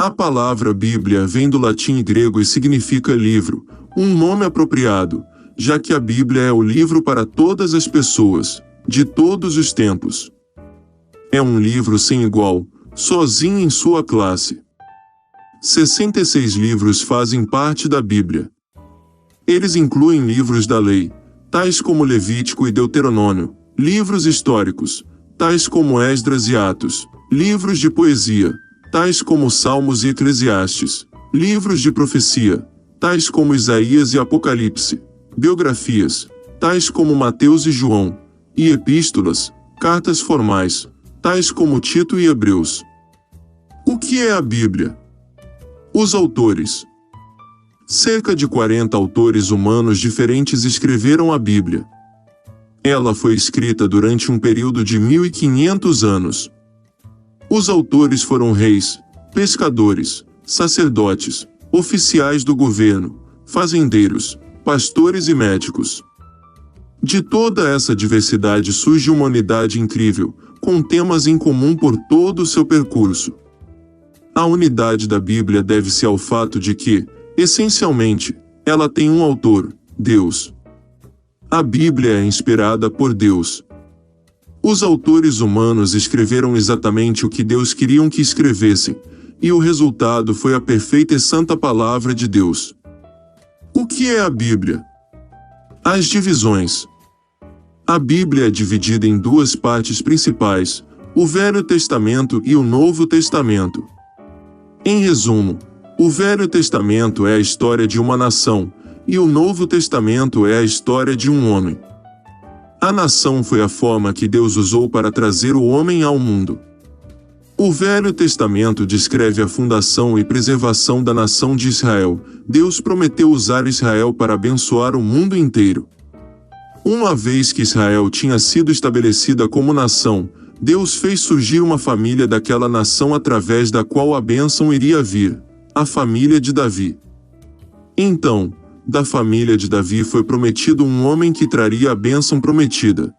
A palavra Bíblia vem do latim e grego e significa livro, um nome apropriado, já que a Bíblia é o livro para todas as pessoas, de todos os tempos. É um livro sem igual, sozinho em sua classe. 66 livros fazem parte da Bíblia. Eles incluem livros da lei, tais como Levítico e Deuteronômio, livros históricos, tais como Esdras e Atos, livros de poesia, tais como Salmos e Eclesiastes, livros de profecia, tais como Isaías e Apocalipse, biografias, tais como Mateus e João, e epístolas, cartas formais, tais como Tito e Hebreus. O que é a Bíblia? Os autores. Cerca de 40 autores humanos diferentes escreveram a Bíblia. Ela foi escrita durante um período de 1500 anos. Os autores foram reis, pescadores, sacerdotes, oficiais do governo, fazendeiros, pastores e médicos. De toda essa diversidade surge uma unidade incrível, com temas em comum por todo o seu percurso. A unidade da Bíblia deve-se ao fato de que, essencialmente, ela tem um autor, Deus. A Bíblia é inspirada por Deus. Os autores humanos escreveram exatamente o que Deus queria que escrevessem, e o resultado foi a perfeita e santa palavra de Deus. O que é a Bíblia? As divisões. A Bíblia é dividida em duas partes principais, o Velho Testamento e o Novo Testamento. Em resumo, o Velho Testamento é a história de uma nação, e o Novo Testamento é a história de um homem. A nação foi a forma que Deus usou para trazer o homem ao mundo. O Velho Testamento descreve a fundação e preservação da nação de Israel. Deus prometeu usar Israel para abençoar o mundo inteiro. Uma vez que Israel tinha sido estabelecida como nação, Deus fez surgir uma família daquela nação através da qual a bênção iria vir, a família de Davi. Então, da família de Davi foi prometido um homem que traria a bênção prometida.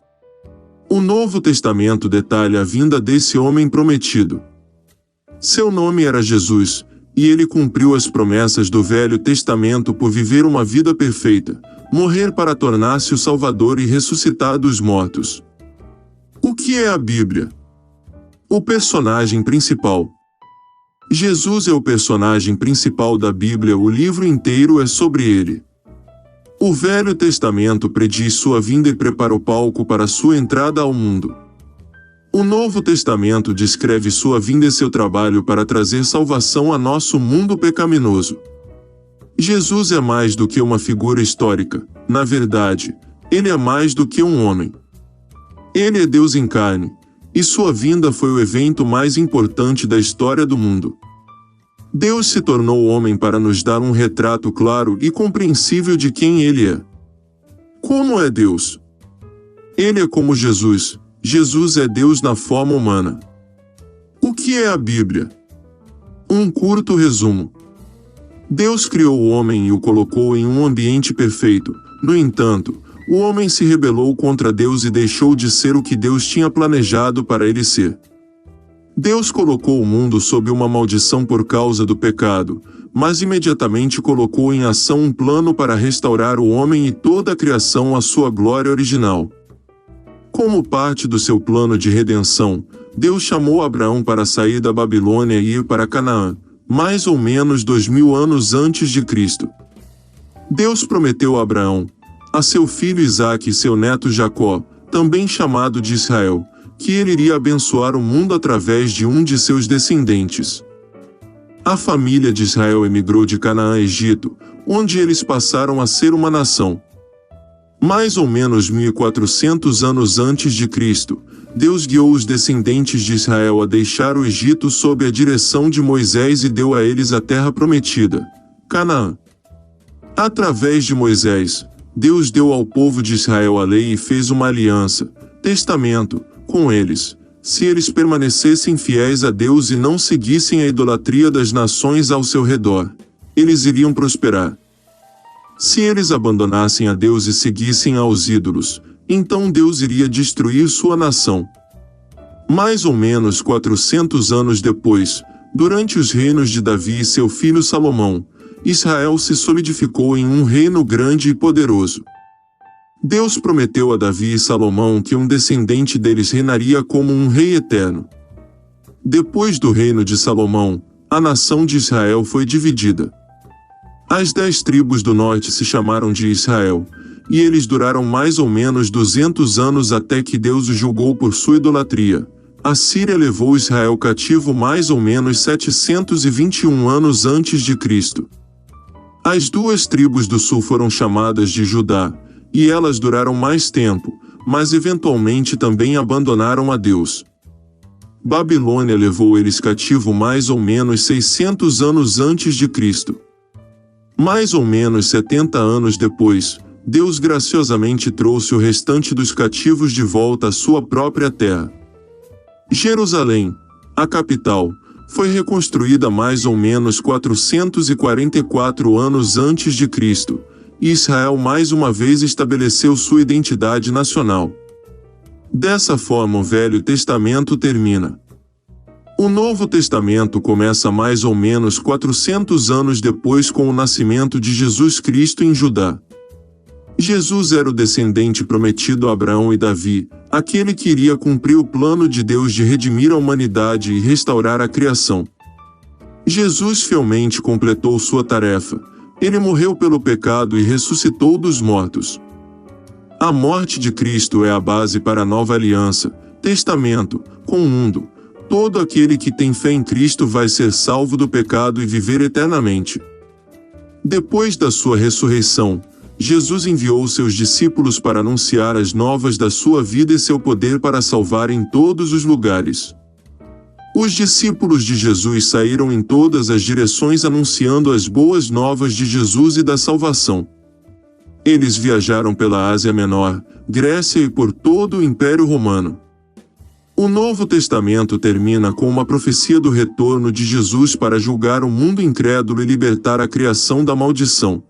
O Novo Testamento detalha a vinda desse homem prometido. Seu nome era Jesus, e ele cumpriu as promessas do Velho Testamento por viver uma vida perfeita, morrer para tornar-se o Salvador e ressuscitar dos mortos. O que é a Bíblia? O personagem principal. Jesus é o personagem principal da Bíblia, o livro inteiro é sobre ele. O Velho Testamento prediz sua vinda e prepara o palco para sua entrada ao mundo. O Novo Testamento descreve sua vinda e seu trabalho para trazer salvação a nosso mundo pecaminoso. Jesus é mais do que uma figura histórica, na verdade, ele é mais do que um homem. Ele é Deus em carne, e sua vinda foi o evento mais importante da história do mundo. Deus se tornou homem para nos dar um retrato claro e compreensível de quem ele é. Como é Deus? Ele é como Jesus. Jesus é Deus na forma humana. O que é a Bíblia? Um curto resumo. Deus criou o homem e o colocou em um ambiente perfeito. No entanto, o homem se rebelou contra Deus e deixou de ser o que Deus tinha planejado para ele ser. Deus colocou o mundo sob uma maldição por causa do pecado, mas imediatamente colocou em ação um plano para restaurar o homem e toda a criação à sua glória original. Como parte do seu plano de redenção, Deus chamou Abraão para sair da Babilônia e ir para Canaã, mais ou menos 2000 anos antes de Cristo. Deus prometeu a Abraão, a seu filho Isaque e seu neto Jacó, também chamado de Israel, que ele iria abençoar o mundo através de um de seus descendentes. A família de Israel emigrou de Canaã a Egito, onde eles passaram a ser uma nação. Mais ou menos 1400 anos antes de Cristo, Deus guiou os descendentes de Israel a deixar o Egito sob a direção de Moisés e deu a eles a terra prometida, Canaã. Através de Moisés, Deus deu ao povo de Israel a lei e fez uma aliança, testamento, com eles. Se eles permanecessem fiéis a Deus e não seguissem a idolatria das nações ao seu redor, eles iriam prosperar. Se eles abandonassem a Deus e seguissem aos ídolos, então Deus iria destruir sua nação. Mais ou menos 400 anos depois, Durante os reinos de Davi e seu filho Salomão, Israel se solidificou em um reino grande e poderoso. Deus prometeu a Davi e Salomão que um descendente deles reinaria como um rei eterno. Depois do reino de Salomão, a nação de Israel foi dividida. As 10 tribos do norte se chamaram de Israel, e eles duraram mais ou menos 200 anos até que Deus os julgou por sua idolatria. A Síria levou Israel cativo mais ou menos 721 anos antes de Cristo. As 2 tribos do sul foram chamadas de Judá, e elas duraram mais tempo, mas eventualmente também abandonaram a Deus. Babilônia levou eles cativo mais ou menos 600 anos antes de Cristo. Mais ou menos 70 anos depois, Deus graciosamente trouxe o restante dos cativos de volta à sua própria terra. Jerusalém, a capital, foi reconstruída mais ou menos 444 anos antes de Cristo, e Israel mais uma vez estabeleceu sua identidade nacional. Dessa forma o Velho Testamento termina. O Novo Testamento começa mais ou menos 400 anos depois com o nascimento de Jesus Cristo em Judá. Jesus era o descendente prometido a Abraão e Davi, aquele que iria cumprir o plano de Deus de redimir a humanidade e restaurar a criação. Jesus fielmente completou sua tarefa. Ele morreu pelo pecado e ressuscitou dos mortos. A morte de Cristo é a base para a nova aliança, testamento, com o mundo. Todo aquele que tem fé em Cristo vai ser salvo do pecado e viver eternamente. Depois da sua ressurreição, Jesus enviou seus discípulos para anunciar as novas da sua vida e seu poder para salvar em todos os lugares. Os discípulos de Jesus saíram em todas as direções anunciando as boas novas de Jesus e da salvação. Eles viajaram pela Ásia Menor, Grécia e por todo o Império Romano. O Novo Testamento termina com uma profecia do retorno de Jesus para julgar o mundo incrédulo e libertar a criação da maldição.